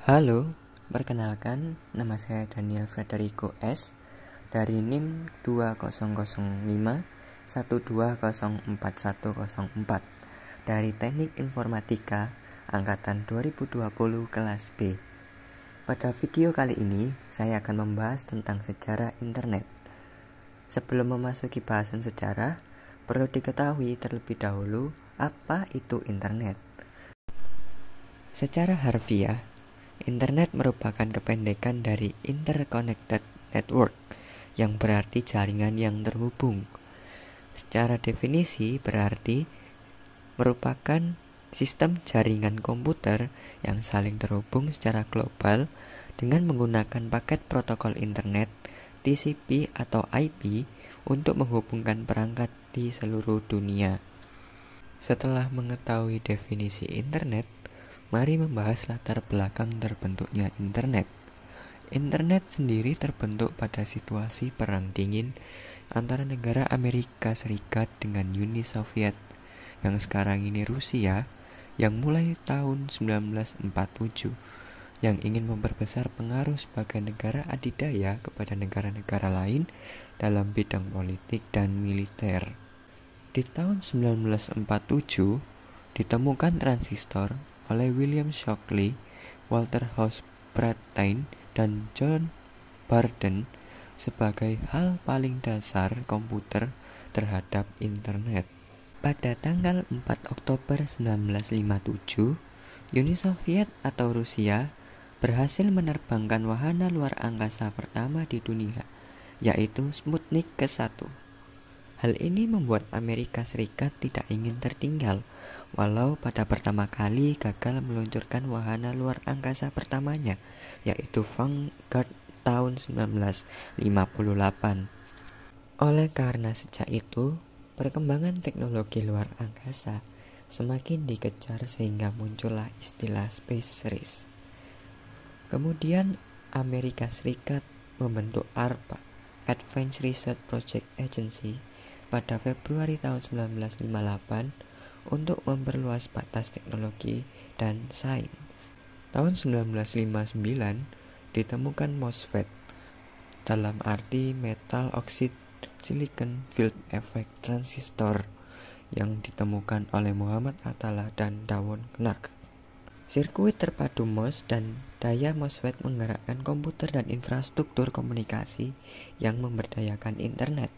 Halo, perkenalkan nama saya Daniel Frederico S dari NIM 2005 1204104 dari Teknik Informatika Angkatan 2020 kelas B. Pada video kali ini, saya akan membahas tentang sejarah internet. Sebelum memasuki bahasan sejarah, perlu diketahui terlebih dahulu apa itu internet. Secara harfiah, internet merupakan kependekan dari Interconnected Network, yang berarti jaringan yang terhubung. Secara definisi berarti merupakan sistem jaringan komputer yang saling terhubung secara global dengan menggunakan paket protokol internet TCP atau IP untuk menghubungkan perangkat di seluruh dunia. Setelah mengetahui definisi internet, mari membahas latar belakang terbentuknya internet. Internet sendiri terbentuk pada situasi Perang Dingin antara negara Amerika Serikat dengan Uni Soviet, yang sekarang ini Rusia, yang mulai tahun 1947, yang ingin memperbesar pengaruh sebagai negara adidaya kepada negara-negara lain dalam bidang politik dan militer. Di tahun 1947, ditemukan transistor oleh William Shockley, Walter House-Bradtain, dan John Barden sebagai hal paling dasar komputer terhadap internet. Pada tanggal 4 Oktober 1957, Uni Soviet atau Rusia berhasil menerbangkan wahana luar angkasa pertama di dunia, yaitu Sputnik ke-1. Hal ini membuat Amerika Serikat tidak ingin tertinggal, walau pada pertama kali gagal meluncurkan wahana luar angkasa pertamanya, yaitu Vanguard tahun 1958. Oleh karena sejak itu, perkembangan teknologi luar angkasa semakin dikejar sehingga muncullah istilah Space Race. Kemudian Amerika Serikat membentuk ARPA, Advanced Research Project Agency, pada Februari tahun 1958 untuk memperluas batas teknologi dan sains. Tahun 1959 ditemukan MOSFET, dalam arti metal oxide silicon field effect transistor, yang ditemukan oleh Muhammad Attallah dan Dawon Knack. Sirkuit terpadu MOS dan daya MOSFET menggerakkan komputer dan infrastruktur komunikasi yang memberdayakan internet.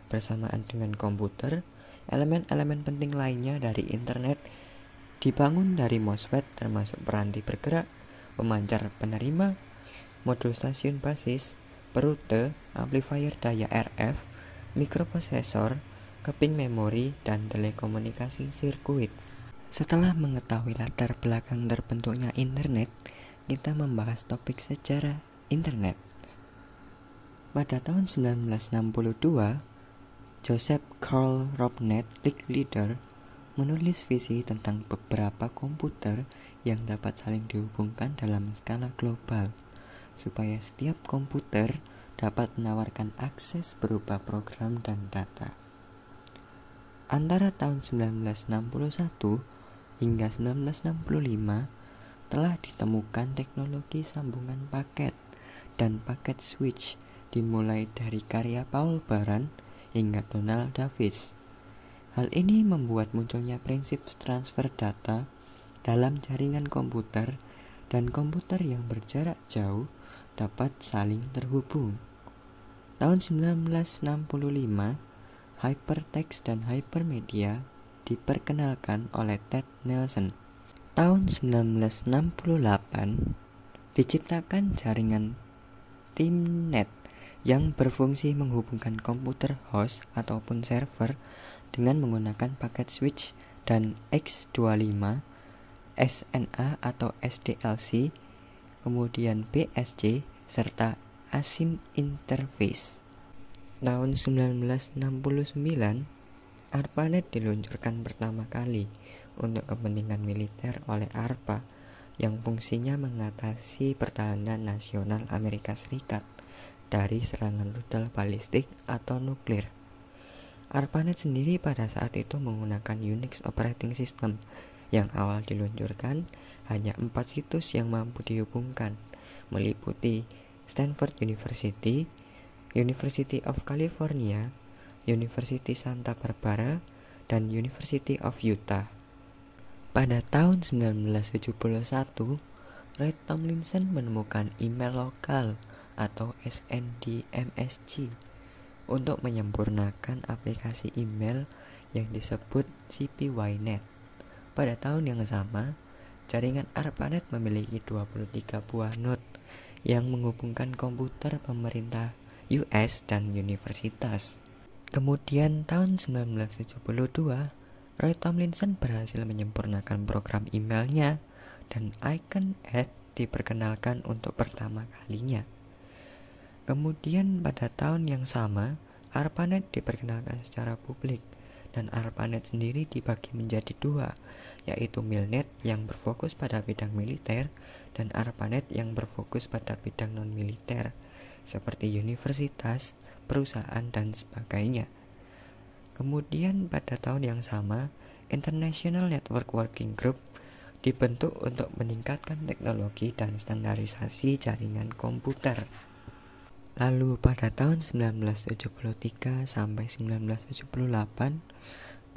Bersamaan dengan komputer, elemen-elemen penting lainnya dari internet dibangun dari MOSFET, termasuk peranti bergerak, pemancar penerima, modul stasiun basis, perute, amplifier daya RF, mikroprosesor, keping memori, dan telekomunikasi sirkuit. Setelah mengetahui latar belakang terbentuknya internet, kita membahas topik sejarah internet. Pada tahun 1962, Joseph Carl Robnet, leader, menulis visi tentang beberapa komputer yang dapat saling dihubungkan dalam skala global, supaya setiap komputer dapat menawarkan akses berupa program dan data. Antara tahun 1961 hingga 1965 telah ditemukan teknologi sambungan paket dan paket switch, dimulai dari karya Paul Baran hingga Donald Davis. Hal ini membuat munculnya prinsip transfer data dalam jaringan komputer, dan komputer yang berjarak jauh dapat saling terhubung. Tahun 1965, hypertext dan hypermedia diperkenalkan oleh Ted Nelson. Tahun 1968, diciptakan jaringan Tmnet yang berfungsi menghubungkan komputer host ataupun server dengan menggunakan paket switch dan X25, SNA atau SDLC, kemudian BSC, serta Async Interface. Tahun 1969, ARPANET diluncurkan pertama kali untuk kepentingan militer oleh ARPA, yang fungsinya mengatasi pertahanan nasional Amerika Serikat dari serangan rudal balistik atau nuklir. ARPANET sendiri pada saat itu menggunakan Unix operating system Yang awal diluncurkan hanya 4 situs yang mampu dihubungkan, meliputi Stanford University, University of California, University Santa Barbara, dan University of Utah. Pada tahun 1971, Roy Tomlinson menemukan email lokal atau SNDMSG untuk menyempurnakan aplikasi email yang disebut CPY.net. Pada tahun yang sama, jaringan ARPANET memiliki 23 buah node yang menghubungkan komputer pemerintah US dan universitas. Kemudian tahun 1972, Roy Tomlinson berhasil menyempurnakan program emailnya dan icon diperkenalkan untuk pertama kalinya. Kemudian pada tahun yang sama, ARPANET diperkenalkan secara publik dan ARPANET sendiri dibagi menjadi dua, yaitu MILNET yang berfokus pada bidang militer dan ARPANET yang berfokus pada bidang non-militer seperti universitas, perusahaan, dan sebagainya. Kemudian pada tahun yang sama, International Network Working Group dibentuk untuk meningkatkan teknologi dan standarisasi jaringan komputer. Lalu pada tahun 1973 sampai 1978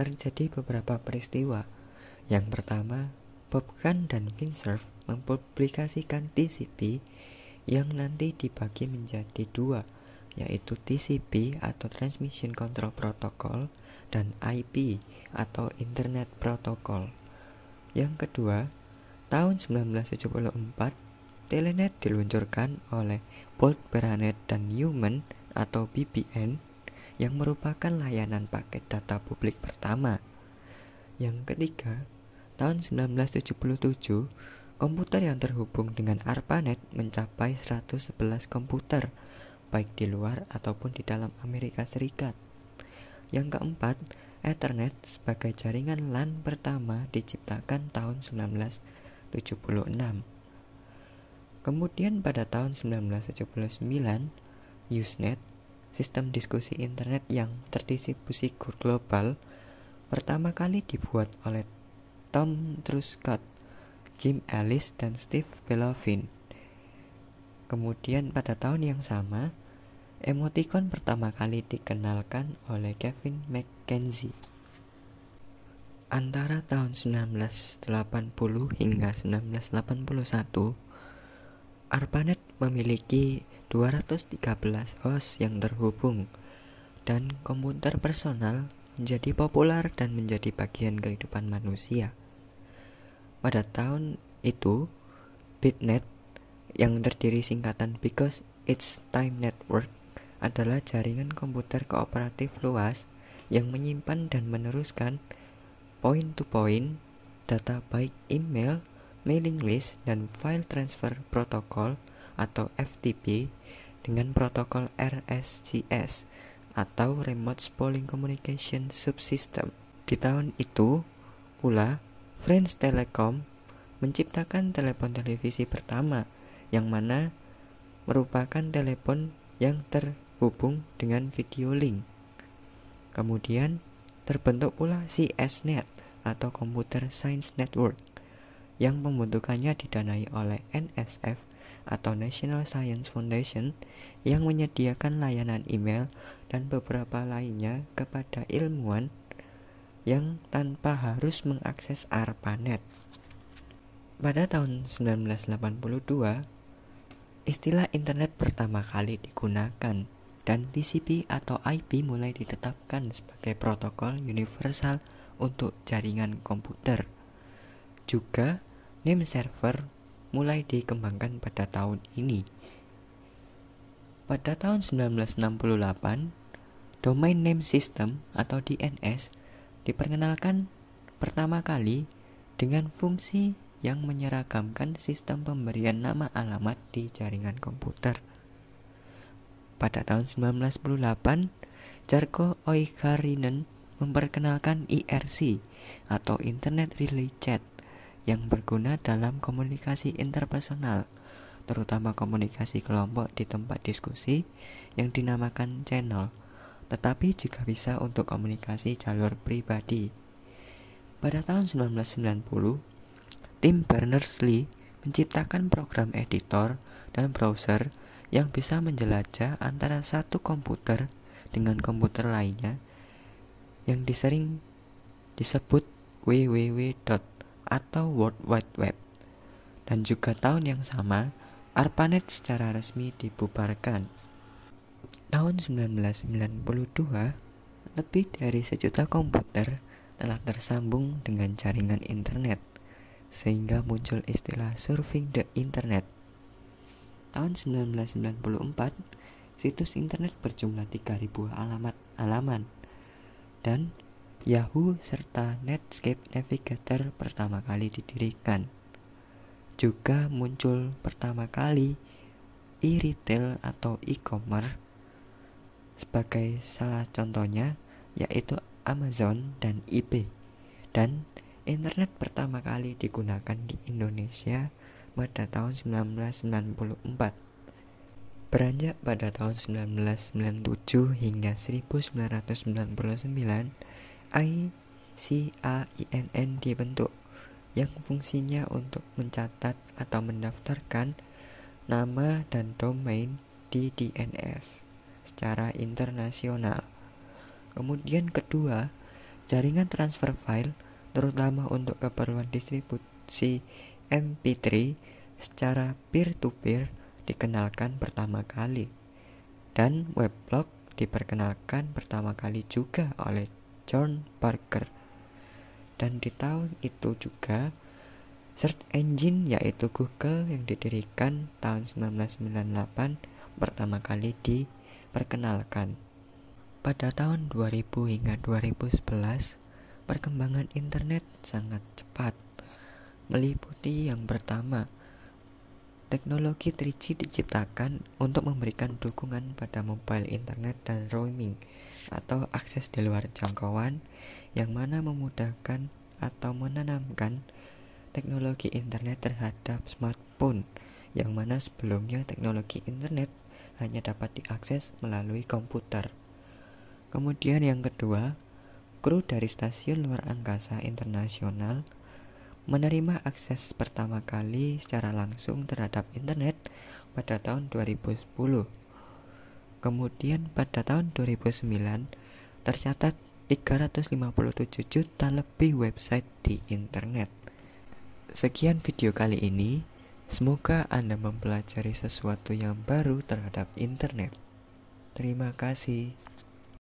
terjadi beberapa peristiwa. Yang pertama, Bob Kahn dan Vint Cerf mempublikasikan TCP yang nanti dibagi menjadi dua, yaitu TCP atau Transmission Control Protocol dan IP atau Internet Protocol. Yang kedua, tahun 1974 Telenet diluncurkan oleh Bolt Beranet dan Newman atau BBN yang merupakan layanan paket data publik pertama. Yang ketiga, tahun 1977, komputer yang terhubung dengan ARPANET mencapai 111 komputer, baik di luar ataupun di dalam Amerika Serikat. Yang keempat, Ethernet sebagai jaringan LAN pertama diciptakan tahun 1976. Kemudian pada tahun 1979, Usenet, sistem diskusi internet yang terdistribusi global, pertama kali dibuat oleh Tom Truscott, Jim Ellis, dan Steve Belovin. Kemudian pada tahun yang sama, emoticon pertama kali dikenalkan oleh Kevin McKenzie. Antara tahun 1980 hingga 1981, ARPANET memiliki 213 host yang terhubung, dan komputer personal menjadi populer dan menjadi bagian kehidupan manusia. Pada tahun itu, BitNet yang terdiri singkatan Because It's Time Network adalah jaringan komputer kooperatif luas yang menyimpan dan meneruskan point-to-point data baik email, mailing list, dan file transfer protocol atau FTP dengan protokol RSCS atau Remote Spooling Communication Subsystem. Di tahun itu pula French Telecom menciptakan telepon televisi pertama yang mana merupakan telepon yang terhubung dengan video link. Kemudian terbentuk pula CSNet atau Computer Science Network yang pembentukannya didanai oleh NSF atau National Science Foundation yang menyediakan layanan email dan beberapa lainnya kepada ilmuwan yang tanpa harus mengakses ARPANET. Pada tahun 1982, istilah internet pertama kali digunakan dan TCP atau IP mulai ditetapkan sebagai protokol universal untuk jaringan komputer. Juga name server mulai dikembangkan pada tahun ini. Pada tahun 1968, Domain Name System atau DNS diperkenalkan pertama kali dengan fungsi yang menyeragamkan sistem pemberian nama alamat di jaringan komputer. Pada tahun 1998, Jarkko Oikarinen memperkenalkan IRC atau Internet Relay Chat yang berguna dalam komunikasi interpersonal, terutama komunikasi kelompok di tempat diskusi yang dinamakan channel, tetapi juga bisa untuk komunikasi jalur pribadi. Pada tahun 1990, tim Berners-Lee menciptakan program editor dan browser yang bisa menjelajah antara satu komputer dengan komputer lainnya yang disering disebut www. Atau World Wide Web. Dan juga tahun yang sama, ARPANET secara resmi dibubarkan. Tahun 1992, lebih dari 1 juta komputer telah tersambung dengan jaringan internet, sehingga muncul istilah surfing the internet. Tahun 1994, situs internet berjumlah 3.000 halaman dan Yahoo serta Netscape Navigator pertama kali didirikan. Juga muncul pertama kali e-retail atau e-commerce, sebagai salah contohnya yaitu Amazon dan eBay. Dan internet pertama kali digunakan di Indonesia pada tahun 1994. Beranjak pada tahun 1997 hingga 1999, ICAINN dibentuk, yang fungsinya untuk mencatat atau mendaftarkan nama dan domain di DNS secara internasional. Kemudian kedua, jaringan transfer file terutama untuk keperluan distribusi MP3 secara peer-to-peer dikenalkan pertama kali, dan weblog diperkenalkan pertama kali juga oleh John Parker. Dan di tahun itu juga search engine yaitu Google yang didirikan tahun 1998 pertama kali diperkenalkan. Pada tahun 2000 hingga 2011, perkembangan internet sangat cepat, meliputi yang pertama, teknologi 3G diciptakan untuk memberikan dukungan pada mobile internet dan roaming atau akses di luar jangkauan, yang mana memudahkan atau menanamkan teknologi internet terhadap smartphone, yang mana sebelumnya teknologi internet hanya dapat diakses melalui komputer. Kemudian yang kedua, kru dari stasiun luar angkasa internasional menerima akses pertama kali secara langsung terhadap internet pada tahun 2010. Kemudian pada tahun 2009 tercatat 357 juta lebih website di internet. Sekian video kali ini. Semoga Anda mempelajari sesuatu yang baru terhadap internet. Terima kasih.